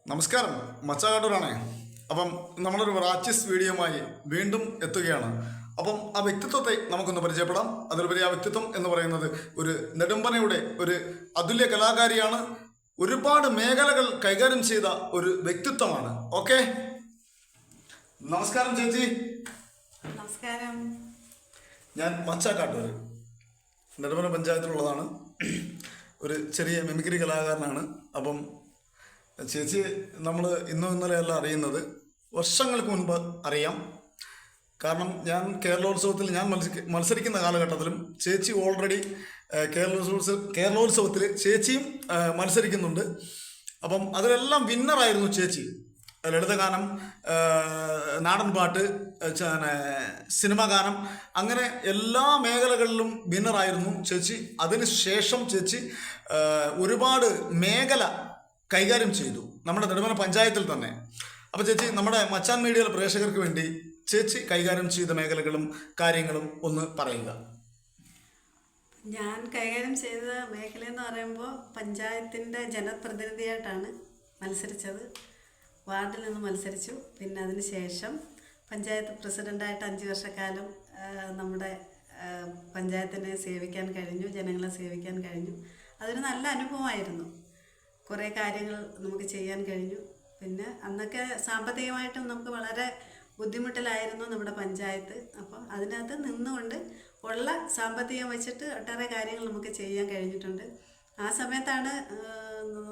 നമസ്കാരം, മച്ചാകാട്ടൂരാണേ. അപ്പം നമ്മളൊരു റാച്ചസ് വീഡിയോയുമായി വീണ്ടും എത്തുകയാണ്. അപ്പം ആ വ്യക്തിത്വത്തെ നമുക്കൊന്ന് പരിചയപ്പെടാം. അതിലുപരി ആ വ്യക്തിത്വം എന്ന് പറയുന്നത് ഒരു നെടുമ്പനയുടെ ഒരു അതുല്യ കലാകാരിയാണ്. ഒരുപാട് മേഖലകൾ കൈകാര്യം ചെയ്ത ഒരു വ്യക്തിത്വമാണ്. ഓക്കെ, നമസ്കാരം ചേച്ചി. നമസ്കാരം. ഞാൻ മച്ചാക്കാട്ടൂർ, നെടുമ്പന പഞ്ചായത്തിലുള്ളതാണ്. ഒരു ചെറിയ മിമിക്രി കലാകാരനാണ്. അപ്പം ചേച്ചി നമ്മൾ ഇന്നും ഇന്നലെയല്ല അറിയുന്നത്, വർഷങ്ങൾക്ക് മുൻപ് അറിയാം. കാരണം ഞാൻ കേരളോത്സവത്തിൽ മത്സരിക്കുന്ന കാലഘട്ടത്തിലും ചേച്ചി ഓൾറെഡി കേരളോത്സവത്തിൽ ചേച്ചിയും മത്സരിക്കുന്നുണ്ട്. അപ്പം അതിലെല്ലാം വിന്നറായിരുന്നു ചേച്ചി. ലളിതഗാനം, നാടൻ പാട്ട്, സിനിമാ ഗാനം, അങ്ങനെ എല്ലാ മേഖലകളിലും വിന്നറായിരുന്നു ചേച്ചി. അതിനുശേഷം ചേച്ചി ഒരുപാട് മേഖല കൈകാര്യം ചെയ്തു നമ്മുടെ നെടുമന പഞ്ചായത്തിൽ തന്നെ. അപ്പോൾ ചേച്ചി, നമ്മുടെ മച്ചാൻ മീഡിയയിലെ പ്രേക്ഷകർക്ക് വേണ്ടി ചേച്ചി കൈകാര്യം ചെയ്ത മേഖലകളും കാര്യങ്ങളും ഒന്ന് പറയുക. ഞാൻ കൈകാര്യം ചെയ്ത മേഖല എന്ന് പറയുമ്പോൾ പഞ്ചായത്തിൻ്റെ ജനപ്രതിനിധിയായിട്ടാണ് മത്സരിച്ചത്. വാർഡിൽ നിന്ന് മത്സരിച്ചു. പിന്നെ അതിന് ശേഷം പഞ്ചായത്ത് പ്രസിഡൻ്റായിട്ട് 5 വർഷക്കാലം നമ്മുടെ പഞ്ചായത്തിനെ സേവിക്കാൻ കഴിഞ്ഞു, ജനങ്ങളെ സേവിക്കാൻ കഴിഞ്ഞു. അതൊരു നല്ല അനുഭവമായിരുന്നു. കുറേ കാര്യങ്ങൾ നമുക്ക് ചെയ്യാൻ കഴിഞ്ഞു. പിന്നെ അന്നൊക്കെ സാമ്പത്തികമായിട്ടും നമുക്ക് വളരെ ബുദ്ധിമുട്ടിലായിരുന്നു നമ്മുടെ പഞ്ചായത്ത്. അപ്പം അതിനകത്ത് നിന്നുകൊണ്ട് ഉള്ള സാമ്പത്തികം വെച്ചിട്ട് ഒട്ടേറെ കാര്യങ്ങൾ നമുക്ക് ചെയ്യാൻ കഴിഞ്ഞിട്ടുണ്ട്. ആ സമയത്താണ്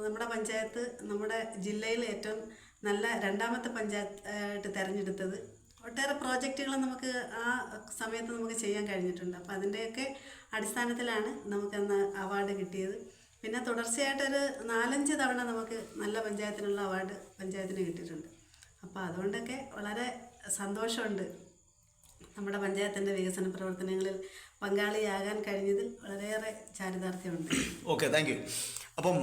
നമ്മുടെ പഞ്ചായത്ത് നമ്മുടെ ജില്ലയിൽ ഏറ്റവും നല്ല 2ാമത്തെ പഞ്ചായത്ത് തിരഞ്ഞെടുത്തത്. ഒട്ടേറെ പ്രോജക്റ്റുകൾ നമുക്ക് ആ സമയത്ത് നമുക്ക് ചെയ്യാൻ കഴിഞ്ഞിട്ടുണ്ട്. അപ്പം അതിൻ്റെയൊക്കെ അടിസ്ഥാനത്തിലാണ് നമുക്കന്ന് അവാർഡ് കിട്ടിയത്. പിന്നെ തുടർച്ചയായിട്ടൊരു 4-5 തവണ നമുക്ക് നല്ല പഞ്ചായത്തിനുള്ള അവാർഡ് പഞ്ചായത്തിന് കിട്ടിയിട്ടുണ്ട്. അപ്പോൾ അതുകൊണ്ടൊക്കെ വളരെ സന്തോഷമുണ്ട്. നമ്മുടെ പഞ്ചായത്തിൻ്റെ വികസന പ്രവർത്തനങ്ങളിൽ പങ്കാളിയാകാൻ കഴിഞ്ഞതിൽ വളരെയേറെ ചാരിതാർത്ഥ്യമുണ്ട്. Okay, thank you. അപ്പം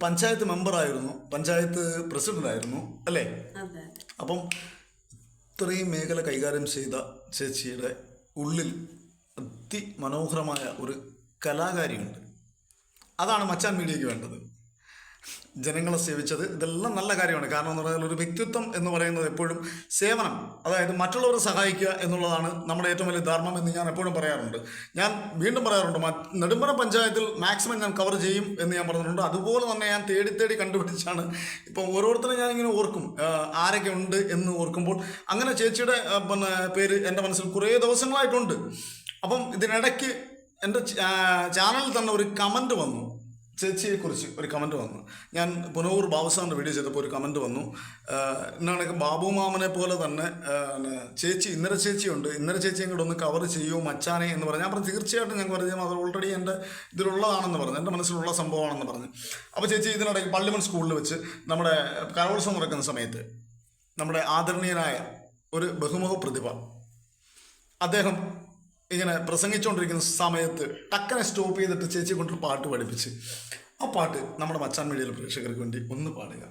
പഞ്ചായത്ത് മെമ്പറായിരുന്നു, പഞ്ചായത്ത് പ്രസിഡൻ്റായിരുന്നു അല്ലേ? അതെ. അപ്പം ഇത്രയും മേഖല കൈകാര്യം ചെയ്ത ചേച്ചിയുടെ ഉള്ളിൽ അതിമനോഹരമായ ഒരു കലാകാരിയുണ്ട്. അതാണ് മച്ചാൻ മീഡിയയ്ക്ക് വേണ്ടത്. ജനങ്ങളെ സേവിച്ചത് ഇതെല്ലാം നല്ല കാര്യമാണ്. കാരണം എന്ന് പറഞ്ഞാൽ ഒരു വ്യക്തിത്വം എന്ന് പറയുന്നത് എപ്പോഴും സേവനം, അതായത് മറ്റുള്ളവരെ സഹായിക്കുക എന്നുള്ളതാണ് നമ്മുടെ ഏറ്റവും വലിയ ധർമ്മം എന്ന് ഞാൻ എപ്പോഴും പറയാറുണ്ട്. ഞാൻ വീണ്ടും പറയാറുണ്ട്, നെടുമ്പന പഞ്ചായത്തിൽ മാക്സിമം ഞാൻ കവർ ചെയ്യും എന്ന് ഞാൻ പറഞ്ഞിട്ടുണ്ട്. അതുപോലെ തന്നെ ഞാൻ തേടി കണ്ടുപിടിച്ചാണ് ഇപ്പം ഓരോരുത്തരും ഞാനിങ്ങനെ ഓർക്കും ആരൊക്കെ ഉണ്ട് എന്ന് ഓർക്കുമ്പോൾ അങ്ങനെ ചേച്ചിയുടെ പേര് എൻ്റെ മനസ്സിൽ കുറേ ദിവസങ്ങളായിട്ടുണ്ട്. അപ്പം ഇതിനിടയ്ക്ക് എൻ്റെ ചാനലിൽ തന്നെ ഒരു കമൻറ്റ് വന്നു, ചേച്ചിയെക്കുറിച്ച് ഒരു കമൻറ്റ് വന്നു. ഞാൻ പുനൂർ ബാബുസാറിൻ്റെ വീഡിയോ ചെയ്തപ്പോൾ ഒരു കമൻറ്റ് വന്നു, എന്നാണെങ്കിൽ ബാബു മാമനെ പോലെ തന്നെ ചേച്ചി ഇന്നര ചേച്ചിയുണ്ട്, ഇന്നര ചേച്ചിയും കൂടെ ഒന്ന് കവർ ചെയ്യൂ മച്ചാനെ എന്ന് പറഞ്ഞു. ഞാൻ പറഞ്ഞു തീർച്ചയായിട്ടും ഞാൻ പറഞ്ഞു, അത് ഓൾറെഡി എൻ്റെ ഇതിലുള്ളതാണെന്ന് പറഞ്ഞു, എൻ്റെ മനസ്സിലുള്ള സംഭവമാണെന്ന് പറഞ്ഞു. അപ്പോൾ ചേച്ചി ഇതിനിടയ്ക്ക് പള്ളിമൺ സ്കൂളിൽ വെച്ച് നമ്മുടെ കലോത്സവം നടക്കുന്ന സമയത്ത് നമ്മുടെ ആദരണീയനായ ഒരു ബഹുമുഖ പ്രതിഭ അദ്ദേഹം ഇങ്ങനെ പ്രസംഗിച്ചുകൊണ്ടിരിക്കുന്ന സമയത്ത് ടക്കനെ സ്റ്റോപ്പ് ചെയ്തിട്ട് ചേച്ചി കൊണ്ടൊരു പാട്ട് പഠിപ്പിച്ച്, ആ പാട്ട് നമ്മുടെ മച്ചാൻ മീഡിയയിലെ പ്രേക്ഷകർക്ക് വേണ്ടി ഒന്ന് പാടുക.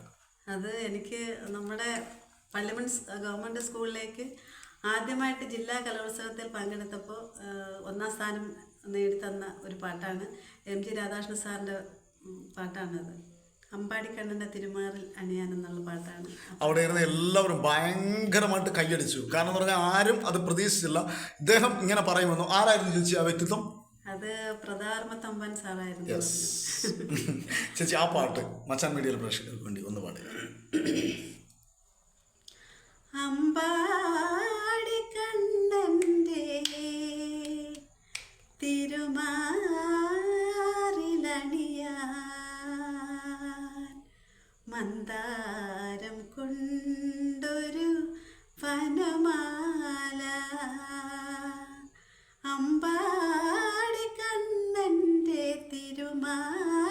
അത് എനിക്ക് നമ്മുടെ പള്ളിമൺ ഗവൺമെൻറ് സ്കൂളിലേക്ക് ആദ്യമായിട്ട് ജില്ലാ കലോത്സവത്തിൽ പങ്കെടുത്തപ്പോൾ 1ാം സ്ഥാനം നേടിത്തന്ന ഒരു പാട്ടാണ്. MG രാധാകൃഷ്ണൻ സാറിൻ്റെ പാട്ടാണത്. അമ്പാടിക്കണ്ണൻ്റെ തിരുമാറിൽ അണിയാനെന്നുള്ള പാട്ടാണ്. അവിടെ ഇരുന്ന് എല്ലാവരും ഭയങ്കരമായിട്ട് കൈയടിച്ചു. കാരണം എന്ന് പറഞ്ഞാൽ ആരും അത് പ്രതീക്ഷിച്ചില്ല ഇദ്ദേഹം ഇങ്ങനെ പറയുമെന്നു. ആരായിരുന്നു ചേച്ചി ആ വ്യക്തിത്വം? അത് പ്രതാർമ തമ്പാൻ സാറായിരുന്നു. ചേച്ചി ആ പാട്ട് മച്ചാൻ മീഡിയയിൽ പ്രേക്ഷകർക്ക് വേണ്ടി ഒന്ന് പാടുക. അമ്പാടിക്കണ്ണൻ്റെ തിരുമാറിലണിയാ മന്ദാരം കൊണ്ടൊരു വനമാല, അമ്പാടിക്കണ്ണൻ്റെ തിരുമാറിലണിയ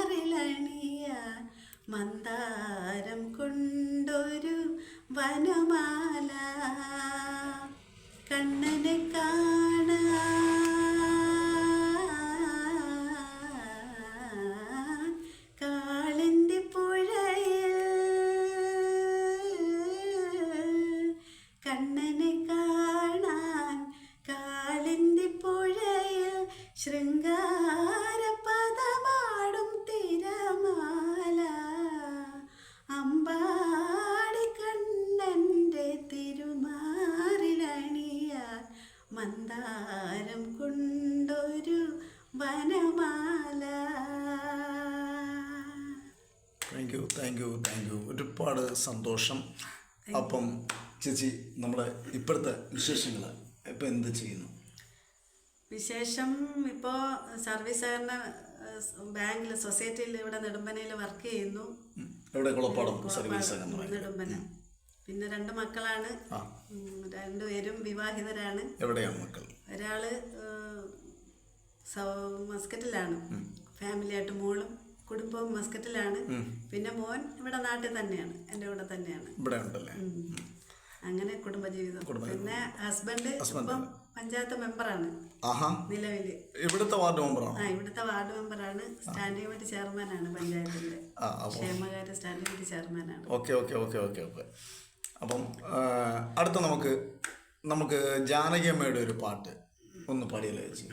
മന്ദാരം കൊണ്ടൊരു വനമാല, കണ്ണനെ ശൃംഗാരപദമാടും തിരമാല, അമ്പാ താങ്ക് യു ഒരുപാട് സന്തോഷം. അപ്പം ചേച്ചി നമ്മുടെ ഇപ്പോഴത്തെ വിശേഷങ്ങൾ ഇപ്പം എന്ത് ചെയ്യുന്നു? വിശേഷം ഇപ്പോൾ സർവീസ് സഹകരണ ബാങ്കിൽ സൊസൈറ്റിയിൽ ഇവിടെ നെടുമ്പനയിൽ വർക്ക് ചെയ്യുന്നു. ഇവിടെ കുളപ്പാടം സർവീസ് നെടുമ്പന. പിന്നെ 2 മക്കളാണ്. 2 പേരും വിവാഹിതരാണ്. എവിടെയാണ് മക്കൾ? ഒരാള് മസ്കറ്റിലാണ്, ഫാമിലിയായിട്ട് മോളും കുടുംബവും മസ്കറ്റിലാണ്. പിന്നെ മോൻ ഇവിടെ നാട്ടിൽ തന്നെയാണ്, എൻ്റെ കൂടെ തന്നെയാണ്. ഇവിടെ ഉണ്ടല്ലേ? അങ്ങനെ കുടുംബജീവിതം. പിന്നെ ഹസ്ബൻഡ് ഇപ്പം പഞ്ചായത്ത് മെമ്പറാണ് നിലവില്. ഇവിടുത്തെ വാർഡ് മെമ്പറാണ്? ഇവിടുത്തെ വാർഡ് മെമ്പറാണ്. സ്റ്റാൻഡിംഗ് കമ്മിറ്റി ചെയർമാനാണ് പഞ്ചായത്തിന്റെ. ക്ഷേമകാര്യ സ്റ്റാൻഡിംഗ് കമ്മിറ്റി ചെയർമാനാണ്. ഓക്കെ. അപ്പം അടുത്ത നമുക്ക് ജാനകിയമ്മയുടെ ഒരു പാട്ട് ഒന്ന് പാടിയല്ലേ ചേച്ചി?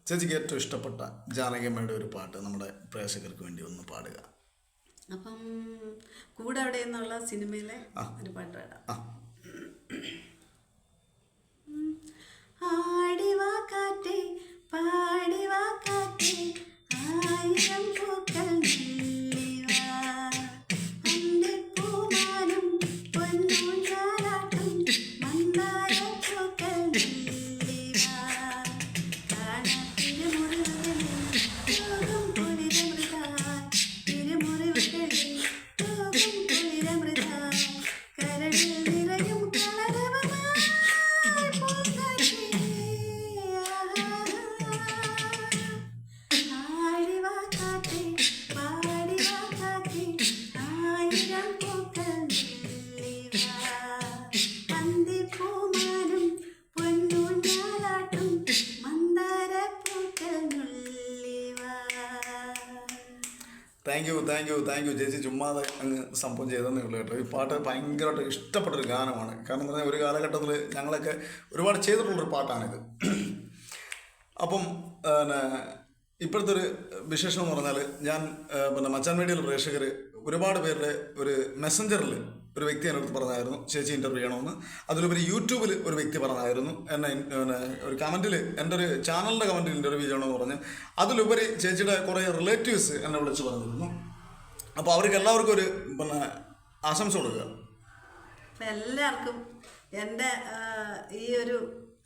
ചേച്ചിക്ക് ഏറ്റവും ഇഷ്ടപ്പെട്ട ജാനകിയമ്മയുടെ ഒരു പാട്ട് നമ്മുടെ പ്രേക്ഷകർക്ക് വേണ്ടി ഒന്ന് പാടുക. അപ്പം കൂടെ അവിടെ എന്നുള്ള സിനിമയിലെ ഒരു പാട്ട് പാടാം. ആടിവാ കാറ്റേ പാടിവാ കാറ്റേ ആയിരം പൂക്കൾ നെല്ലിവാ അന്തിപ്പൂമാനം പൊന്നൂഞ്ഞാലാട്ടും മന്ദാര പൂക്കൾ നെല്ലിവാ കാണാത്തിരുമുറിവുകളിൽ യോഗം കുളിരമൃതായി തിരുമുറിവുകളിൽ യോഗം കുളിരമൃതായി കരടിൽ നിറയും കളരവമായി താങ്ക് യു ചേച്ചി. ചുമ്മാതെ അങ്ങ് സംഭവം ചെയ്തതന്നേ ഉള്ളൂ കേട്ടോ. ഈ പാട്ട് ഭയങ്കരമായിട്ട് ഇഷ്ടപ്പെട്ടൊരു ഗാനമാണ്. കാരണം എന്ന് പറഞ്ഞാൽ ഒരു കാലഘട്ടത്തിൽ ഞങ്ങളൊക്കെ ഒരുപാട് ചെയ്തിട്ടുള്ളൊരു പാട്ടാണിത്. അപ്പം ഇപ്പോഴത്തെ ഒരു വിശേഷം എന്ന് പറഞ്ഞാൽ ഞാൻ മച്ചാൻ മീഡിയയിൽ പ്രേക്ഷകർ ഒരുപാട് പേരുടെ ഒരു മെസ്സഞ്ചറിൽ ഒരു വ്യക്തി എൻ്റെ അടുത്ത് പറഞ്ഞായിരുന്നു ചേച്ചി ഇൻ്റർവ്യൂ ചെയ്യണമെന്ന്. അതിലുപരി യൂട്യൂബിൽ ഒരു വ്യക്തി പറഞ്ഞായിരുന്നു എന്നെ ഒരു കമൻറ്റിൽ എൻ്റെ ഒരു ചാനലിൻ്റെ കമൻറ്റിൽ ഇൻ്റർവ്യൂ ചെയ്യണമെന്ന് പറഞ്ഞ്. അതിലുപരി ചേച്ചിയുടെ കുറേ റിലേറ്റീവ്സ് എന്നെ വിളിച്ച് പറഞ്ഞിരുന്നു. അപ്പോൾ അവർക്ക് എല്ലാവർക്കും ഒരു ആശംസ കൊടുക്കുക. എല്ലാവർക്കും എൻ്റെ ഈ ഒരു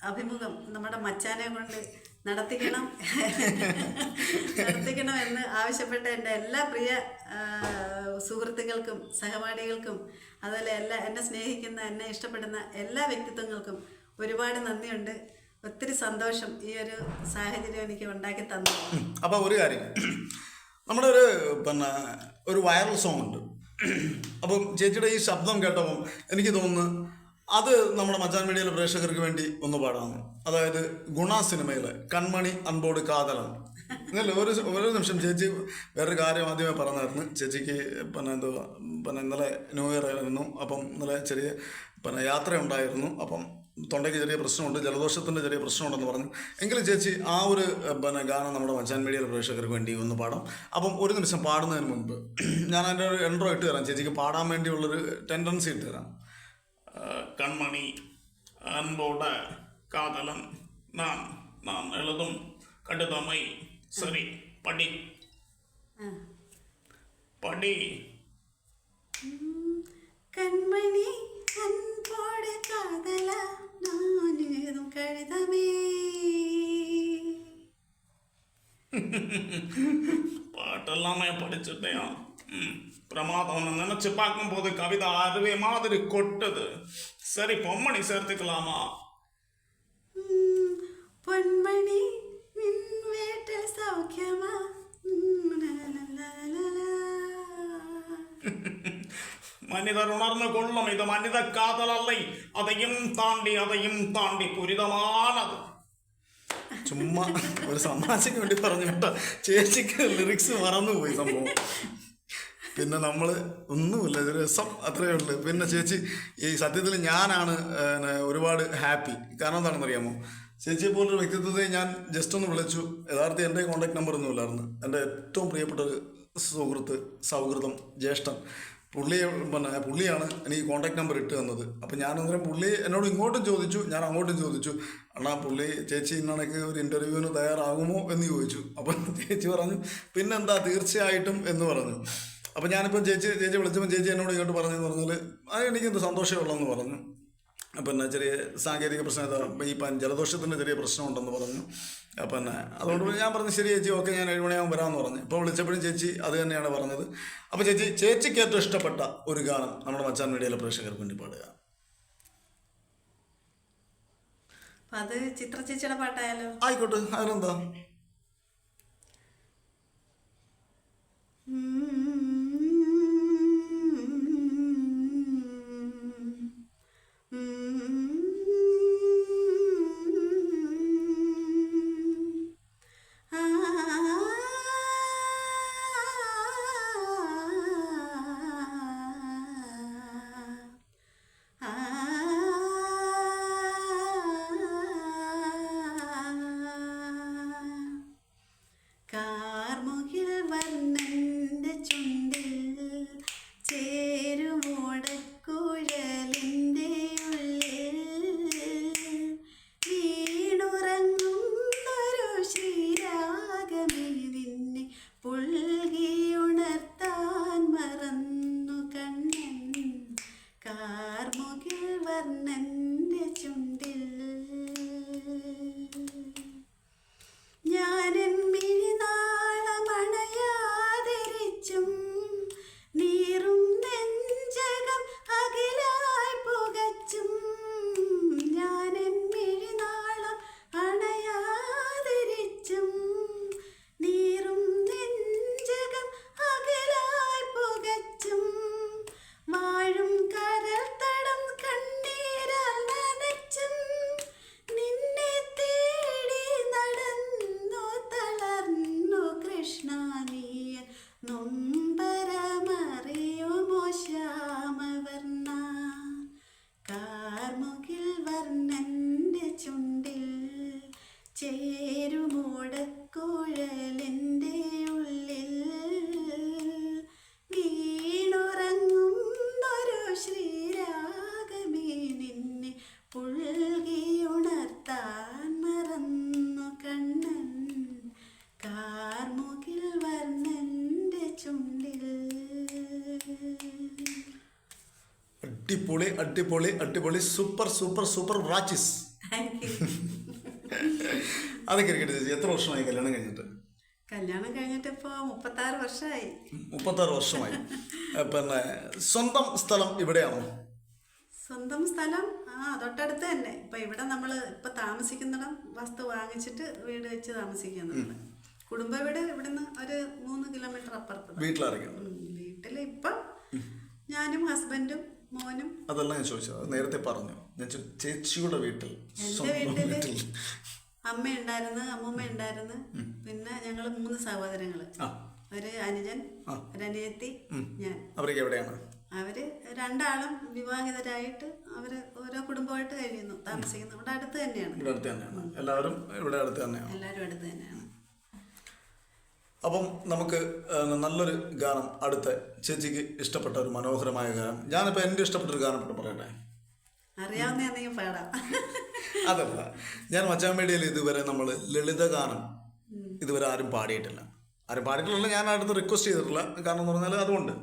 അഭിമുഖം നമ്മുടെ മച്ചാനെ കൊണ്ട് നടത്തിക്കണം എന്ന് ആവശ്യപ്പെട്ട എൻ്റെ എല്ലാ പ്രിയ സുഹൃത്തുക്കൾക്കും സഹപാഠികൾക്കും അതുപോലെ എന്നെ സ്നേഹിക്കുന്ന എന്നെ ഇഷ്ടപ്പെടുന്ന എല്ലാ വ്യക്തിത്വങ്ങൾക്കും ഒരുപാട് നന്ദിയുണ്ട്. ഒത്തിരി സന്തോഷം ഈ ഒരു സാഹചര്യം എനിക്ക് ഉണ്ടാക്കി തന്നു. അപ്പോൾ ഒരു കാര്യം, നമ്മുടെ ഒരു വൈറൽ സോങ് ഉണ്ട്. അപ്പം ചേച്ചിയുടെ ഈ ശബ്ദം കേട്ടപ്പം എനിക്ക് തോന്നുന്നു അത് നമ്മുടെ മച്ചാൻ മീഡിയയിലെ പ്രേക്ഷകർക്ക് വേണ്ടി ഒന്ന് പാടാമെന്ന്. അതായത് ഗുണ സിനിമയിലെ കൺമണി അൻപോട് കാതലൻ. ഇന്നലെ ഒരു നിമിഷം ചേച്ചി വേറൊരു കാര്യം ആദ്യമേ പറഞ്ഞായിരുന്നു. ചേച്ചിക്ക് ഇന്നലെ ന്യൂ ഇയർ ആയിരുന്നു. അപ്പം ഇന്നലെ ചെറിയ യാത്ര ഉണ്ടായിരുന്നു. അപ്പം തൊണ്ടയ്ക്ക് ചെറിയ പ്രശ്നമുണ്ട്, ജലദോഷത്തിൻ്റെ ചെറിയ പ്രശ്നമുണ്ടെന്ന് പറഞ്ഞു. എങ്കിലും ചേച്ചി ആ ഒരു ഗാനം നമ്മുടെ മച്ചാൻ മീഡിയയിലെ പ്രേക്ഷകർക്ക് വേണ്ടി ഒന്ന് പാടാം. അപ്പം ഒരു നിമിഷം പാടുന്നതിന് മുൻപ് ഞാൻ അതിൻ്റെ ഒരു എൻട്രോ ഇട്ട് തരാം. ചേച്ചിക്ക് പാടാൻ വേണ്ടിയുള്ളൊരു ടെൻഡൻസി ഇട്ട് തരാം. കൺമണി അൻപോട് കാതലൻ நான் எழுதும் கடிதமை சரி படி கண்மணி அன்போடு காதல நான் எழுதும் கடிதமே. பாட்டெல்லாமே படிச்சுட்டேன். பிரமாதம். நினைச்சு பார்க்கும் போது கவிதை அருவே மாதிரி கொட்டுது. சரி பொம்மணி சேர்த்துக்கலாமா? பொன்மணி வீட்டில் சௌக்கியமா? மனிதர் உணர்ந்து கொள்ளும் இது மனித காதல் அல்ல, அதையும் தாண்டி புரிதமானது. ചുമ്മാ ഒരു സമാജയ്ക്ക് വേണ്ടി പറഞ്ഞു കേട്ടോ. ചേച്ചിക്ക് ലിറിക്സ് മറന്നുപോയി സംഭവം. പിന്നെ നമ്മൾ ഒന്നുമില്ല, ഒരു രസം അത്രയേ ഉള്ളൂ. പിന്നെ ചേച്ചി ഈ സത്യത്തിൽ ഞാനാണ് ഒരുപാട് ഹാപ്പി. കാരണം എന്താണെന്ന് അറിയാമോ, ചേച്ചിയെ പോലൊരു വ്യക്തിത്വത്തെ ഞാൻ ജസ്റ്റ് ഒന്ന് വിളിച്ചു. യഥാർത്ഥത്തിൽ എൻ്റെ കോൺടാക്ട് നമ്പർ ഒന്നും ഇല്ലായിരുന്നു. എൻ്റെ ഏറ്റവും പ്രിയപ്പെട്ട ഒരു സൗഹൃദം ജ്യേഷ്ഠൻ പുള്ളിയാണ് എനിക്ക് കോൺടാക്ട് നമ്പർ ഇട്ട് തന്നത്. അപ്പം ഞാനന്നേരം പുള്ളി എന്നോട് ഇങ്ങോട്ടും ചോദിച്ചു, ഞാൻ അങ്ങോട്ടും ചോദിച്ചു, അണ്ണാ പുള്ളി ചേച്ചി ഇന്നണക്ക് ഒരു ഇൻ്റർവ്യൂവിന് തയ്യാറാകുമോ എന്ന് ചോദിച്ചു. അപ്പം ചേച്ചി പറഞ്ഞു പിന്നെന്താ തീർച്ചയായിട്ടും എന്ന് പറഞ്ഞു. അപ്പം ഞാനിപ്പം ചേച്ചി വിളിച്ചപ്പോൾ ചേച്ചി എന്നോട് ഇങ്ങോട്ട് പറഞ്ഞെന്ന് പറഞ്ഞാൽ അത് എനിക്കെന്ത് സന്തോഷമേ ഉള്ളെന്ന് പറഞ്ഞു. പിന്നെ ചെറിയ സാങ്കേതിക പ്രശ്നം ഈ ജലദോഷത്തിൻ്റെ ചെറിയ പ്രശ്നമുണ്ടെന്ന് പറഞ്ഞു. പിന്നെ അതുകൊണ്ട് ഞാൻ പറഞ്ഞു ശരി ചേച്ചി ഓക്കെ ഞാൻ 7 മണിയാകുമ്പോൾ വരാമെന്ന് പറഞ്ഞു. ഇപ്പോൾ വിളിച്ചപ്പോഴും ചേച്ചി അത് തന്നെയാണ് പറഞ്ഞത്. അപ്പോൾ ചേച്ചിക്ക് ഏറ്റവും ഇഷ്ടപ്പെട്ട ഒരു ഗാനം നമ്മുടെ മച്ചാൻ മീഡിയയിലെ പ്രേക്ഷകർക്ക് വേണ്ടി പാടുക. അത് ചിത്ര ചേച്ചിയുടെ പാട്ടായാലോ? ആയിക്കോട്ടെ, അതിനെന്താ. കാർമുകിൽ വർണ്ണന്റെ ചുണ്ടിൽ ചേരുമോടക്കുഴലിൻ്റെ ഉള്ളിൽ വീണുറങ്ങുന്നൊരു ശ്രീരാഗമേ നിന്നെ പുൽകിയുണർത്താൻ മറന്നു കണ്ണൻ. കാർമുകിൽ വർണ്ണന്റെ ചുണ്ടിൽ ഞാനെൻ മിഴിനാളമണയാതിരിച്ചും നീറും നെഞ്ചകം അകലായി പുകച്ചും. ഞാനെൻ മിഴിനാളം അണയാതിരിച്ചും നീറും നെഞ്ചകം അകലായി പുകച്ചും. വാഴും കരൽ തടം കണ്ണീരാൽ നനച്ചും നിന്നെ തേടി നടന്നു തളർന്നു കൃഷ്ണ നീയ നൊമ്പരമറിയുമോ ശ്യാമവർണ്ണ. കാർമുകിൽ വർണ്ണന്റെ ചുണ്ടിൽ ചേരുമോടക്കുഴലിൻ്റെ ഉള്ളിൽ വീണുറങ്ങുന്നൊരു ശ്രീരാഗമേ നിന്നെ പുൽകിയുണർത്താൻ മറന്നു കണ്ണൻ. കാർമുകിൽ വർണ്ണന്റെ ചുണ്ടിൽ. അടിപൊളി അടിപൊളി അടിപൊളി സൂപ്പർ സൂപ്പർ സൂപ്പർ റാച്ചിസ്. അതൊക്കെ ഇരിക്കട്ടെ ചേച്ചി, എത്ര വർഷമായി കല്യാണം കഴിഞ്ഞിട്ട്? കല്യാണം കഴിഞ്ഞിട്ട് ഇപ്പോൾ 36 വർഷമായി. 36 വർഷമായി. പിന്നെ സ്വന്തം സ്ഥലം ഇവിടെയാണോ? സ്വന്തം സ്ഥലം തൊട്ടടുത്ത് തന്നെ. ഇപ്പം ഇവിടെ നമ്മൾ ഇപ്പം താമസിക്കുന്നിടം വസ്തു വാങ്ങിച്ചിട്ട് വീട് വെച്ച് താമസിക്കുന്നുണ്ട്. കുടുംബ വീട് ഇവിടുന്ന് ഒരു 3 കിലോമീറ്റർ അപ്പുറത്ത്. വീട്ടിലിറങ്ങി വീട്ടിൽ ഇപ്പം ഞാനും ഹസ്ബൻഡും മോനും. അതെല്ലാം ഞാൻ ചോദിച്ചത് നേരത്തെ പറഞ്ഞു. ഞാൻ ചേച്ചിയുടെ വീട്ടിൽ, എൻ്റെ വീട്ടിൽ അമ്മ ഉണ്ടായിരുന്നു, അമ്മൂമ്മ ഉണ്ടായിരുന്നു. പിന്നെ ഞങ്ങൾ 3 സഹോദരങ്ങൾ, ഒരു അനുജൻ, ഒരു അനിയത്തി, ഞാൻ. അവരൊക്കെ എവിടെയാണ്? അവര് 2 ആളും വിവാഹിതരായിട്ട് അവര് ഓരോ കുടുംബമായിട്ട് കഴിയുന്നു, താമസിക്കുന്നു. ഇവിടെ അടുത്ത് തന്നെയാണ്. ഇവിടെ അടുത്ത് തന്നെയാണ് എല്ലാവരും. ഇവിടെ അടുത്ത് തന്നെയാണ് എല്ലാവരും അടുത്ത് തന്നെയാണ്. അപ്പം നമുക്ക് നല്ലൊരു ഗാനം അടുത്ത ചേച്ചിക്ക് ഇഷ്ടപ്പെട്ട ഒരു മനോഹരമായ ഗാനം. ഞാനിപ്പോൾ എൻ്റെ ഇഷ്ടപ്പെട്ട ഒരു ഗാനം പറയട്ടെ. അറിയാവുന്ന പാടാം. അതല്ല, ഞാൻ മച്ചാൻ മീഡിയയിൽ ഇതുവരെ നമ്മൾ ലളിതഗാനം ഇതുവരെ ആരും പാടിയിട്ടില്ല. ഞാൻ അടുത്ത് റിക്വസ്റ്റ് ചെയ്തിട്ടില്ല. കാരണം എന്ന് പറഞ്ഞാൽ അതുകൊണ്ട്.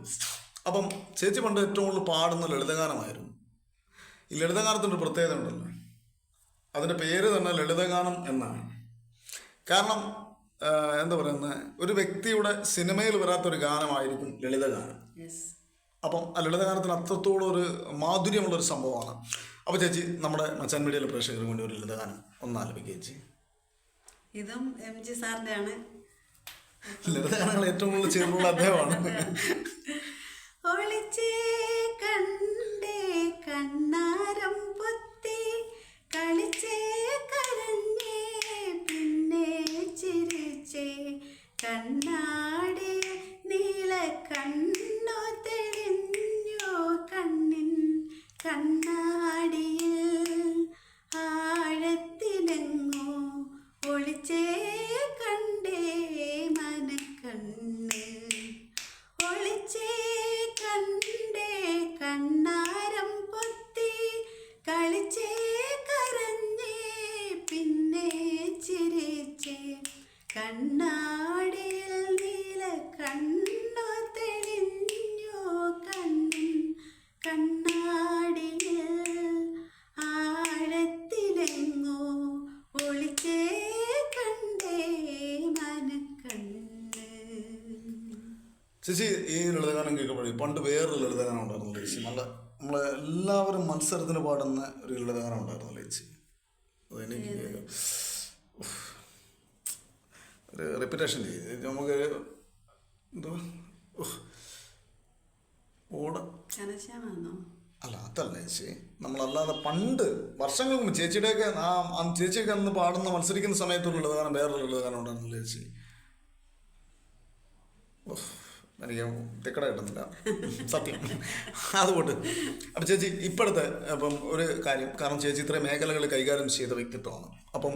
അപ്പം ചേച്ചി പണ്ട് ഏറ്റവും കൂടുതൽ പാടുന്ന ലളിതഗാനമായിരുന്നു. ഈ ലളിതഗാനത്തിൻ്റെ ഒരു പ്രത്യേകത ഉണ്ടല്ലോ, അതിൻ്റെ പേര് തന്നെ ലളിതഗാനം എന്നാണ്. കാരണം എന്താ പറയുന്നത്, ഒരു വ്യക്തിയുടെ സിനിമയിൽ വരാത്തൊരു ഗാനമായിരിക്കും ലളിതഗാനം. അപ്പം ആ ലളിതഗാനത്തിന് അത്രത്തോളം ഒരു മാധുര്യമുള്ളൊരു സംഭവമാണ്. അപ്പോൾ ചേച്ചി നമ്മുടെ മച്ചാൻ മീഡിയയിലെ പ്രേക്ഷകർക്ക് വേണ്ടി ഒരു ലളിതഗാനം ഒന്നാലപിക്കുക ചേച്ചി. ഇതും MG സാറിൻ്റെ ആണ്. ലളിതഗാനങ്ങൾ ഏറ്റവും കൂടുതൽ ചേർന്നുള്ള അദ്ദേഹമാണ്. ഒളിച്ചേ കണ്ടേ കണ്ണാരം പൊത്തി കളിച്ചേ കരഞ്ഞേ പിന്നെ ചിരിച്ചേ കണ്ണാടി നീല കണ്ണോ തെളിഞ്ഞോ കണ്ണിൻ കണ്ണാടിയിൽ ആഴത്തിലെങ്ങോ ഒളിച്ചേ കണ്ടേ മനക്കണ്ണ് ഒളിച്ചേ കണ്ടേ കണ്ണാരം പൊത്തി കളിച്ചേ കരഞ്ഞേ പിന്നെ ചിരിച്ചേ കണ്ണാടിയിൽ നീല കണ്ണോ തെളിഞ്ഞോ ചേച്ചി ഈ ലളിതഗാനം കേൾക്കുമ്പോഴേ പണ്ട് വേറൊരു ലളിതഗാനം ഉണ്ടായിരുന്നു ചേച്ചി, നമ്മളെല്ലാവരും മത്സരത്തിന് പാടുന്ന ഒരു ലളിതഗാനം ഉണ്ടായിരുന്നല്ലോ ചേച്ചി. അതെനിക്ക് ഒരു റെപ്യൂട്ടേഷൻ ചെയ്ത് നമുക്ക് എന്തോ ഓട അല്ല അതല്ല ചേച്ചി, നമ്മളല്ലാതെ പണ്ട് വർഷങ്ങൾക്ക് മുമ്പ് ചേച്ചിയുടെയൊക്കെ ചേച്ചിയൊക്കെ അന്ന് പാടുന്ന മത്സരിക്കുന്ന സമയത്തുള്ള ലളിതഗാനം വേറൊരു ലളിതഗാനം ഉണ്ടായിരുന്നല്ലോ ചേച്ചി. എനിക്ക് തിക്കട കിട്ടുന്നില്ല സത്യം. അതുകൊണ്ട് അപ്പം ചേച്ചി ഇപ്പോഴത്തെ അപ്പം ഒരു കാര്യം, കാരണം ചേച്ചി ഇത്രയും മേഖലകൾ കൈകാര്യം ചെയ്ത വ്യക്തിത്വമാണ്. അപ്പം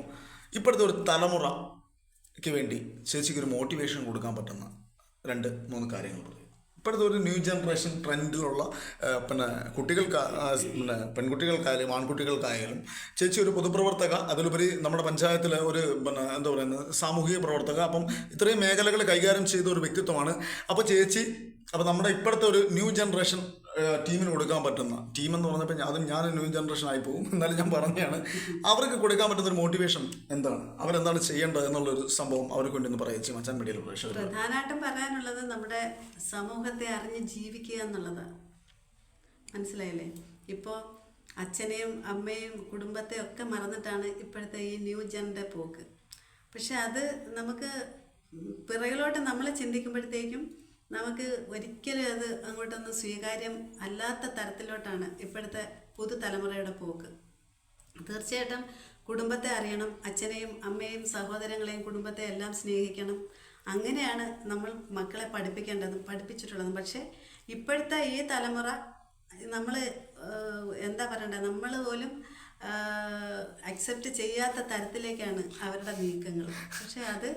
ഇപ്പോഴത്തെ ഒരു തലമുറയ്ക്ക് വേണ്ടി ചേച്ചിക്ക് ഒരു മോട്ടിവേഷൻ കൊടുക്കാൻ പറ്റുന്ന 2-3 കാര്യങ്ങൾ പറയും. ഇപ്പോഴത്തെ ഒരു ന്യൂ ജനറേഷൻ ട്രെൻഡിലുള്ള പിന്നെ പെൺകുട്ടികൾക്കായാലും ആൺകുട്ടികൾക്കായാലും ചേച്ചി ഒരു പൊതുപ്രവർത്തക, അതിലുപരി നമ്മുടെ പഞ്ചായത്തിലെ ഒരു എന്താ പറയുന്നത് സാമൂഹിക പ്രവർത്തക, അപ്പം ഇത്രയും മേഖലകൾ കൈകാര്യം ചെയ്ത ഒരു വ്യക്തിത്വമാണ്. അപ്പോൾ ചേച്ചി നമ്മുടെ ഇപ്പോഴത്തെ ഒരു ന്യൂ ജനറേഷൻ ടീമിന് കൊടുക്കാൻ പറ്റുന്ന, ടീമെന്ന് പറഞ്ഞപ്പോൾ ഞാൻ ന്യൂ ജനറേഷൻ ആയി പോകും, എന്നാലും ഞാൻ പറഞ്ഞതാണ്, അവർക്ക് കൊടുക്കാൻ പറ്റുന്ന ഒരു മോട്ടിവേഷൻ എന്താണ്, അവരെന്താണ് ചെയ്യേണ്ടത് എന്നുള്ളൊരു സംഭവം അവർക്ക് വേണ്ടി ഒന്ന് പറയാം മച്ചാൻ മീഡിയയിൽ. പ്രധാനമായിട്ടും പറയാനുള്ളത് നമ്മുടെ സമൂഹത്തെ അറിഞ്ഞ് ജീവിക്കുക എന്നുള്ളതാണ്. മനസ്സിലായില്ലേ? ഇപ്പോൾ അച്ഛനെയും അമ്മയും കുടുംബത്തെ ഒക്കെ മറന്നിട്ടാണ് ഇപ്പോഴത്തെ ഈ ന്യൂ ജൻ്റെ പോക്ക്. പക്ഷെ അത് നമുക്ക് പിറകിലോട്ട് നമ്മൾ ചിന്തിക്കുമ്പോഴത്തേക്കും നമുക്ക് ഒരിക്കലും അത് അങ്ങോട്ടൊന്നും സ്വീകാര്യം അല്ലാത്ത തരത്തിലോട്ടാണ് ഇപ്പോഴത്തെ പുതുതലമുറയുടെ പോക്ക്. തീർച്ചയായിട്ടും കുടുംബത്തെ അറിയണം, അച്ഛനെയും അമ്മയും സഹോദരങ്ങളെയും കുടുംബത്തെ എല്ലാം സ്നേഹിക്കണം. അങ്ങനെയാണ് നമ്മൾ മക്കളെ പഠിപ്പിച്ചിട്ടുള്ളതും. പക്ഷേ ഇപ്പോഴത്തെ ഈ തലമുറ നമ്മൾ എന്താ പറയണ്ടത്, നമ്മൾ പോലും അക്സെപ്റ്റ് ചെയ്യാത്ത തരത്തിലേക്കാണ് അവരുടെ നീക്കങ്ങൾ. പക്ഷേ അത്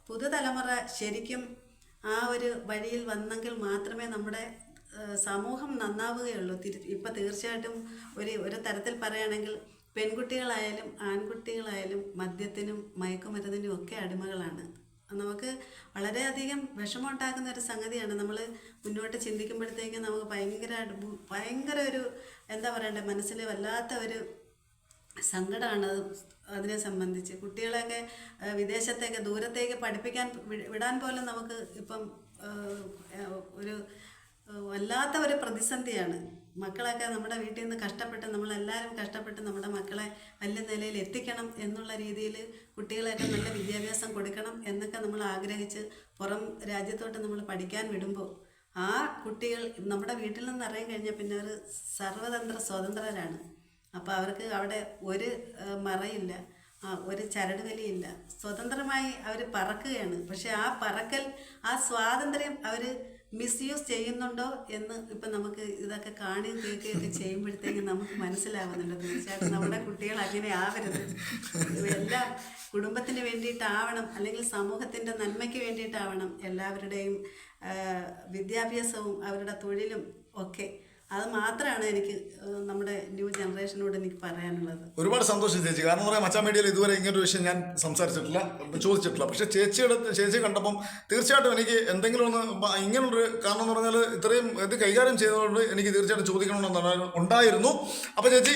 പുതുതലമുറ ശരിക്കും ആ ഒരു വഴിയിൽ വന്നെങ്കിൽ മാത്രമേ നമ്മുടെ സമൂഹം നന്നാവുകയുള്ളൂ. ഇപ്പം തീർച്ചയായിട്ടും ഒരു തരത്തിൽ പറയുകയാണെങ്കിൽ പെൺകുട്ടികളായാലും ആൺകുട്ടികളായാലും മദ്യത്തിനും മയക്കുമരുന്നിനും ഒക്കെ അടിമകളാണ്. നമുക്ക് വളരെയധികം വിഷമമുണ്ടാക്കുന്ന ഒരു സംഗതിയാണ്. നമ്മൾ മുന്നോട്ട് ചിന്തിക്കുമ്പോഴത്തേക്കും നമുക്ക് ഭയങ്കര ഒരു എന്താ പറയണ്ടേ, മനസ്സിൽ വല്ലാത്ത ഒരു സങ്കടമാണ് അതിനെ സംബന്ധിച്ച്. കുട്ടികളെയൊക്കെ വിദേശത്തേക്ക് ദൂരത്തേക്ക് പഠിപ്പിക്കാൻ വിടാൻ പോലും നമുക്ക് ഇപ്പം ഒരു വല്ലാത്ത ഒരു പ്രതിസന്ധിയാണ്. മക്കളൊക്കെ നമ്മുടെ വീട്ടിൽ നിന്ന് കഷ്ടപ്പെട്ട്, നമ്മളെല്ലാവരും കഷ്ടപ്പെട്ട് നമ്മുടെ മക്കളെ വലിയ നിലയിൽ എത്തിക്കണം എന്നുള്ള രീതിയിൽ കുട്ടികളെയൊക്കെ നല്ല വിദ്യാഭ്യാസം കൊടുക്കണം എന്നൊക്കെ നമ്മൾ ആഗ്രഹിച്ച് പുറം രാജ്യത്തോട്ട് നമ്മൾ പഠിക്കാൻ വിടുമ്പോൾ ആ കുട്ടികൾ നമ്മുടെ വീട്ടിൽ നിന്ന് ഇറങ്ങി കഴിഞ്ഞാൽ പിന്നെ ഒരു സർവതന്ത്ര സ്വതന്ത്രരാണ്. അപ്പോൾ അവർക്ക് അവിടെ ഒരു മറയില്ല, ഒരു ചരടുകലിയില്ല, സ്വതന്ത്രമായി അവർ പറക്കുകയാണ്. പക്ഷെ ആ പറക്കൽ, ആ സ്വാതന്ത്ര്യം അവർ മിസ്യൂസ് ചെയ്യുന്നുണ്ടോ എന്ന് ഇപ്പം നമുക്ക് ഇതൊക്കെ കാണുകയും കേൾക്കുകയൊക്കെ ചെയ്യുമ്പോഴത്തേക്കും നമുക്ക് മനസ്സിലാവുന്നുണ്ട്. തീർച്ചയായിട്ടും നമ്മുടെ കുട്ടികൾ അങ്ങനെ ആവരുത്. എല്ലാം കുടുംബത്തിന് വേണ്ടിയിട്ടാവണം, അല്ലെങ്കിൽ സമൂഹത്തിൻ്റെ നന്മയ്ക്ക് വേണ്ടിയിട്ടാവണം എല്ലാവരുടെയും വിദ്യാഭ്യാസവും അവരുടെ തൊഴിലും ഒക്കെ. അത് മാത്രമാണ് എനിക്ക് നമ്മുടെ ന്യൂ ജനറേഷനോട് എനിക്ക് പറയാനുള്ളത്. ഒരുപാട് സന്തോഷം ചേച്ചി. കാരണം പറയാം, മച്ചാൻ മീഡിയയിൽ ഇതുവരെ ഇങ്ങനൊരു വിഷയം ഞാൻ സംസാരിച്ചിട്ടില്ല, ചോദിച്ചിട്ടില്ല. പക്ഷേ ചേച്ചി കണ്ടപ്പം തീർച്ചയായിട്ടും എനിക്ക് എന്തെങ്കിലും ഒന്ന് ഇങ്ങനൊരു കാരണം എന്ന് പറഞ്ഞാൽ ഇത്രയും ഇത് കൈകാര്യം ചെയ്തതുകൊണ്ട് എനിക്ക് തീർച്ചയായിട്ടും ചോദിക്കണമെന്ന് ഉണ്ടായിരുന്നു. അപ്പോൾ ചേച്ചി,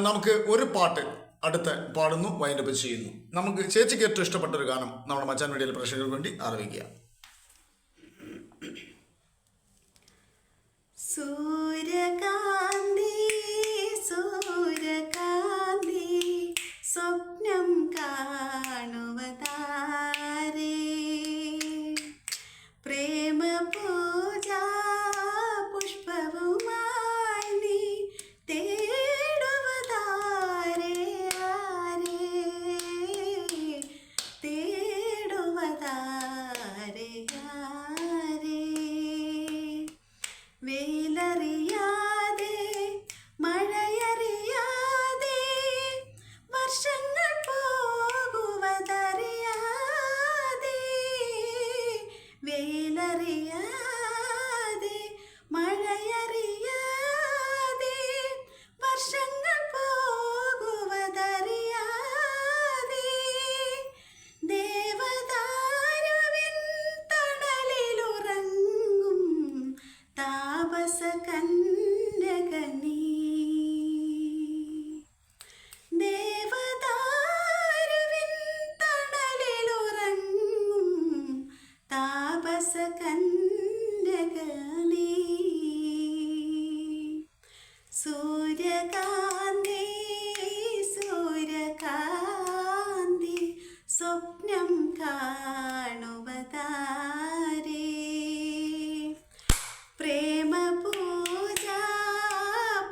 നമുക്ക് ഒരു പാട്ട് അടുത്ത പാടുന്നു, വൈൻഡപ്പ് ചെയ്യുന്നു. നമുക്ക് ചേച്ചിക്ക് ഏറ്റവും ഇഷ്ടപ്പെട്ട ഒരു ഗാനം നമ്മുടെ മച്ചാൻ മീഡിയയിൽ പ്രേക്ഷകർക്ക് വേണ്ടി ആരംഭിക്കുക. സൂര്യകാന്തി സൂര്യകാന്തി സ്വപ്നം കാണുവതാരേ, പ്രേമ പൂജാ പുഷ്പവുമായി നീ തേടുവതാരേ, ആരേ തേടുവതാരേ, ആരേ. വെയിലറിയാതെ മഴയറിയാതെ വർഷങ്ങൾ പോകുവതറിയാതെ, വെയിലറിയാതെ മഴയറിയാതെ വർഷങ്ങൾ പോകുവതറിയാതെ, ദേവദാരുവിൻ തണലിലുറങ്ങും താപസ കന്യകനീ, ദേവദാരുവിൻ തണലിലുറങ്ങും താപസ കന്യകനീ. സൂര്യകാന്തി സൂര്യകാന്തി സ്വപ്നം കാണുവതാരേ പ്രേമപൂജ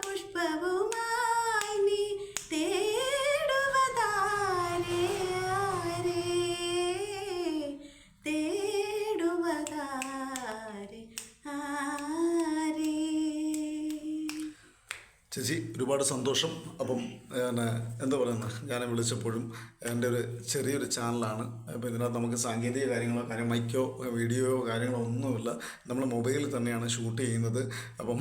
പുഷ്പവുമായി നീ തേടുവതാരേ ആരേ തേടുവതാരേ ആരേ. ചേച്ചി ഒരുപാട് സന്തോഷം. അപ്പം എന്താ പറയുന്നത്, ഞാൻ വിളിച്ചപ്പോഴും എൻ്റെ ഒരു ചെറിയൊരു ചാനലാണ്. അപ്പോൾ ഇതിനകത്ത് നമുക്ക് സാങ്കേതിക കാര്യം മൈക്കോ വീഡിയോയോ കാര്യങ്ങളോ ഒന്നുമില്ല. നമ്മൾ മൊബൈലിൽ തന്നെയാണ് ഷൂട്ട് ചെയ്യുന്നത്. അപ്പം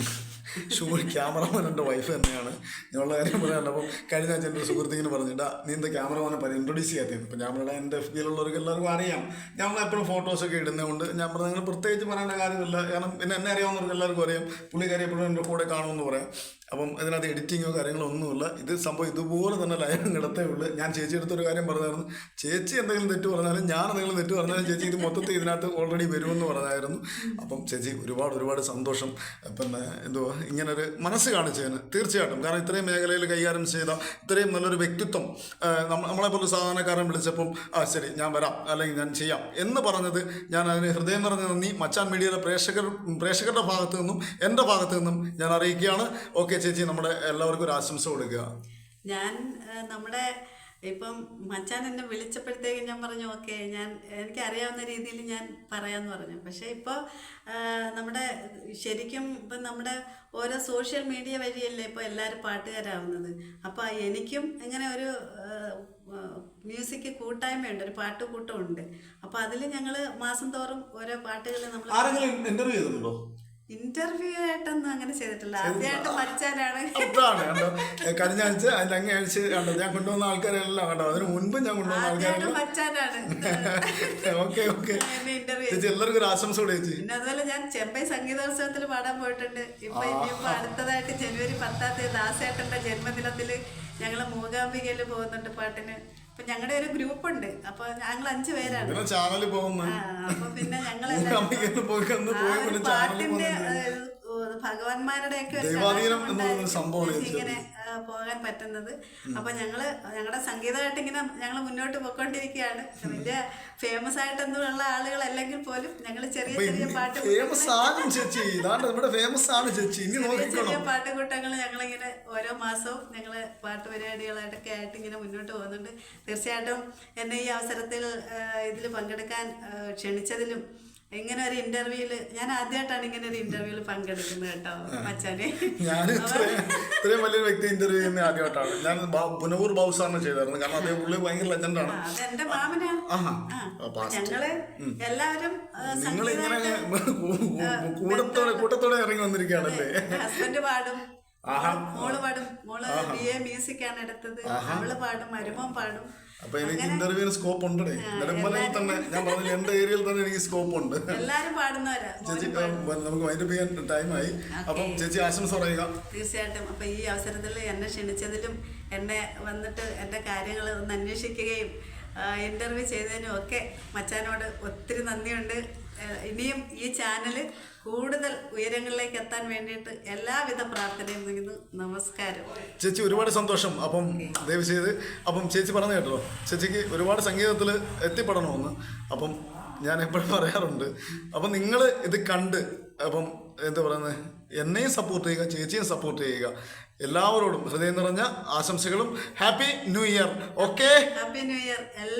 ക്യാമറമാൻ എൻ്റെ വൈഫ് തന്നെയാണ്. ഞങ്ങളുടെ കാര്യം പറയാനുണ്ട്. അപ്പം കഴിഞ്ഞ ആഴ്ച എൻ്റെ ഒരു സുഹൃത്തിങ്ങനെ പറഞ്ഞിട്ട് നീ എന്താ ക്യാമറമാനെ ഇൻട്രൊഡ്യൂസ് ചെയ്യാത്തത്. ഇപ്പം ഞാൻ പറഞ്ഞാൽ എൻ്റെ എഫ് ബിയിലുള്ളവർക്ക് എല്ലാവർക്കും അറിയാം. ഞങ്ങൾ എപ്പോഴും ഫോട്ടോസൊക്കെ ഇടുന്നതുകൊണ്ട് ഞാൻ പറഞ്ഞത് നിങ്ങൾ പ്രത്യേകിച്ച് പറയേണ്ട കാര്യമില്ല. കാരണം പിന്നെ എന്നെ അറിയാവുന്നവർക്ക് എല്ലാവർക്കും അറിയാം. പുള്ളിക്കാരി എപ്പോഴും എൻ്റെ കൂടെ കാണുമെന്ന് പറയാം. അപ്പം ഇതിനകത്ത് എഡിറ്റിങ്ങോ കാര്യങ്ങളോ ഒന്നുമില്ല. ഇത് സംഭവം ഇതുപോലെ തന്നെ ലൈവ് കിടത്തേ ഉള്ളൂ. ഞാൻ ചേച്ചി എടുത്തൊരു കാര്യം പറഞ്ഞായിരുന്നു, ചേച്ചി എന്തെങ്കിലും തെറ്റ് പറഞ്ഞാലും ഞാൻ എന്തെങ്കിലും തെറ്റ് പറഞ്ഞാലും ചേച്ചി ഇത് മൊത്തത്തിൽ ഇതിനകത്ത് ഓൾറെഡി വരുമെന്ന് പറഞ്ഞായിരുന്നു. അപ്പം ചേച്ചി ഒരുപാട് സന്തോഷം. പിന്നെ എന്തുവാ ഇങ്ങനൊരു മനസ്സ് കാണിച്ചതിന് തീർച്ചയായിട്ടും. കാരണം ഇത്രയും മേഖലയിൽ കൈകാര്യം ചെയ്ത ഇത്രയും നല്ലൊരു വ്യക്തിത്വം നമ്മളെപ്പോലെ സാധാരണക്കാരൻ വിളിച്ചപ്പം ശരി ഞാൻ വരാം അല്ലെങ്കിൽ ഞാൻ ചെയ്യാം എന്ന് പറഞ്ഞത് ഞാൻ അതിന് ഹൃദയം നിറഞ്ഞ നന്ദി മച്ചാൻ മീഡിയയിലെ പ്രേക്ഷകരുടെ ഭാഗത്തു നിന്നും എൻ്റെ ഭാഗത്തു നിന്നും ഞാൻ അറിയിക്കുകയാണ്. ഓക്കെ ചേച്ചി, നമ്മുടെ എല്ലാവർക്കും ഒരു ആശംസ കൊടുക്കുക. ഞാൻ നമ്മുടെ ഇപ്പം മച്ചാൻ എന്നെ വിളിച്ചപ്പോഴത്തേക്ക് ഞാൻ പറഞ്ഞു ഓക്കെ എനിക്ക് അറിയാവുന്ന രീതിയിൽ ഞാൻ പറയാമെന്ന് പറഞ്ഞു. പക്ഷേ ഇപ്പോൾ നമ്മുടെ ശരിക്കും ഇപ്പം നമ്മുടെ ഓരോ സോഷ്യൽ മീഡിയ വഴിയല്ലേ ഇപ്പോൾ എല്ലാവരും പാട്ടുകാരാവുന്നത്. അപ്പോൾ എനിക്കും ഇങ്ങനെ ഒരു മ്യൂസിക് കൂട്ടായ്മയുണ്ട്, ഒരു പാട്ടുകൂട്ടമുണ്ട്. അപ്പോൾ അതിൽ ഞങ്ങൾ മാസം തോറും ഓരോ പാട്ടുകൾ നമ്മൾ ഇന്റർവ്യൂ ചെയ്തിട്ടുണ്ടോ? ഇന്റർവ്യൂ ആയിട്ടൊന്നും അങ്ങനെ ചെയ്തിട്ടില്ല. ആദ്യമായിട്ട് മരിച്ചാലാണ്. കഴിഞ്ഞ ആഴ്ച അതിന്റെ അങ്ങേ ആഴ്ച കണ്ടോ ഞാൻ കൊണ്ടുവന്ന ആൾക്കാരെല്ലാം കണ്ടോ. അതിന് മുൻപ് ഞാൻ കൊണ്ടുവന്ന ആൾക്കാരെല്ലാം. ഓക്കെ ചേച്ചി എല്ലാവർക്കും ഒരു ആശംസ കൂടെ ചേച്ചി. പിന്നെ അതുപോലെ ഞാൻ ചെമ്പൈ സംഗീതോത്സവത്തിൽ പാടാൻ പോയിട്ടുണ്ട്. ഇനിയിപ്പോ അടുത്തതായിട്ട് ജനുവരി 10 ദാസേട്ടന്റെ ജന്മദിനത്തില് ഞങ്ങള് മൂകാംബികയിൽ പോകുന്നുണ്ട് പാട്ടിന്. അപ്പൊ ഞങ്ങളുടെ ഒരു ഗ്രൂപ്പ് ഉണ്ട്. അപ്പൊ ഞങ്ങൾ 5 പേരാണ്. അപ്പൊ പിന്നെ പാട്ടിന്റെ ഭഗവാന്മാരുടെ ഒക്കെ ഇങ്ങനെ പോകാൻ പറ്റുന്നത്. അപ്പൊ ഞങ്ങളുടെ സംഗീതമായിട്ട് ഇങ്ങനെ ഞങ്ങൾ മുന്നോട്ട് പോയിക്കൊണ്ടിരിക്കുകയാണ്. വലിയ ഫേമസ് ആയിട്ടൊന്നുമുള്ള ആളുകളല്ലെങ്കിൽ പോലും ഞങ്ങൾ ചെറിയ ചെറിയ പാട്ടുകൂട്ടങ്ങൾ ഞങ്ങളിങ്ങനെ ഓരോ മാസവും ഞങ്ങള് പാട്ട് പരിപാടികളായിട്ടൊക്കെ ആയിട്ട് ഇങ്ങനെ മുന്നോട്ട് പോകുന്നുണ്ട്. തീർച്ചയായിട്ടും എന്നെ ഈ അവസരത്തിൽ ഇതിൽ പങ്കെടുക്കാൻ ക്ഷണിച്ചതിലും ഇങ്ങനെ ഒരു ഇന്റർവ്യൂല് ഞാൻ ആദ്യമായിട്ടാണ് ഇങ്ങനെ ഒരു ഇന്റർവ്യൂല് പങ്കെടുക്കുന്നത് കേട്ടോ മച്ചാനെ. ഞാൻ ഇത്രയും വലിയൊരു വ്യക്തി ഇന്റർവ്യൂ ചെയ്യുന്ന ആദ്യമായിട്ടാണ്. ഞാൻ പുനവൂർ ബാബുസാറിനെ ചെയ്തായിരുന്നു. കാരണം അതേ പുള്ളി ഭയങ്കര ലെജൻഡാണ്. അതെന്റെ മാമനാണ്. ഞങ്ങള് എല്ലാവരും നിങ്ങളിങ്ങനെ കൂട്ടത്തോടെ ഇറങ്ങി വന്നിരിക്കുകയാണല്ലേ. ഹസ്ബൻഡ് പാടും, മോള് പാടും. മോള് BA മ്യൂസിക് ആണ് എടുത്തത്. അവള് പാടും, മരുമോൻ പാടും. അപ്പൊ എനിക്ക് ഇന്റർവ്യൂവിന് സ്കോപ്പ് ഉണ്ട്. നെടുമ്പലയിൽ തന്നെ ഞാൻ പറഞ്ഞു എന്റെ ഏരിയയിൽ തന്നെ എനിക്ക് സ്കോപ്പ് ഉണ്ട്. എല്ലാരും പാടുന്നവരാ. ചേച്ചി നമുക്ക് വൈൻഡപ്പ് ചെയ്യാൻ ടൈമായി. അപ്പം ചേച്ചി ആശംസ പറയുക. തീർച്ചയായിട്ടും. അപ്പൊ ഈ അവസരത്തിൽ എന്നെ ക്ഷണിച്ചതിലും എന്നെ വന്നിട്ട് എന്റെ കാര്യങ്ങൾ ഒന്ന് അന്വേഷിക്കുകയും ഇന്റർവ്യൂ ചെയ്തതിനും ഒക്കെ മച്ചാനോട് ഒത്തിരി നന്ദിയുണ്ട്. ഇനിയും ഈ ചാനൽ കൂടുതൽ ഉയരങ്ങളിലേക്ക് എത്താൻ വേണ്ടിയിട്ട് എല്ലാവിധ പ്രാർത്ഥനയും നൽകുന്നു. നമസ്കാരം ചേച്ചി. ഒരുപാട് സന്തോഷം. അപ്പം ദയവ് ചെയ്ത് ചേച്ചി പറഞ്ഞു കേട്ടോ, ചേച്ചിക്ക് ഒരുപാട് സംഗീതത്തിൽ എത്തിപ്പെടണമെന്ന്. അപ്പം ഞാൻ എപ്പോഴും പറയാറുണ്ട്. അപ്പം നിങ്ങൾ ഇത് കണ്ട് എന്താ പറയുന്നത്, എന്നെയും സപ്പോർട്ട് ചെയ്യുക, ചേച്ചിയും സപ്പോർട്ട് ചെയ്യുക. എല്ലാവരോടും ഹൃദയം നിറഞ്ഞ ആശംസകളും. Happy new year. Okay, happy new year.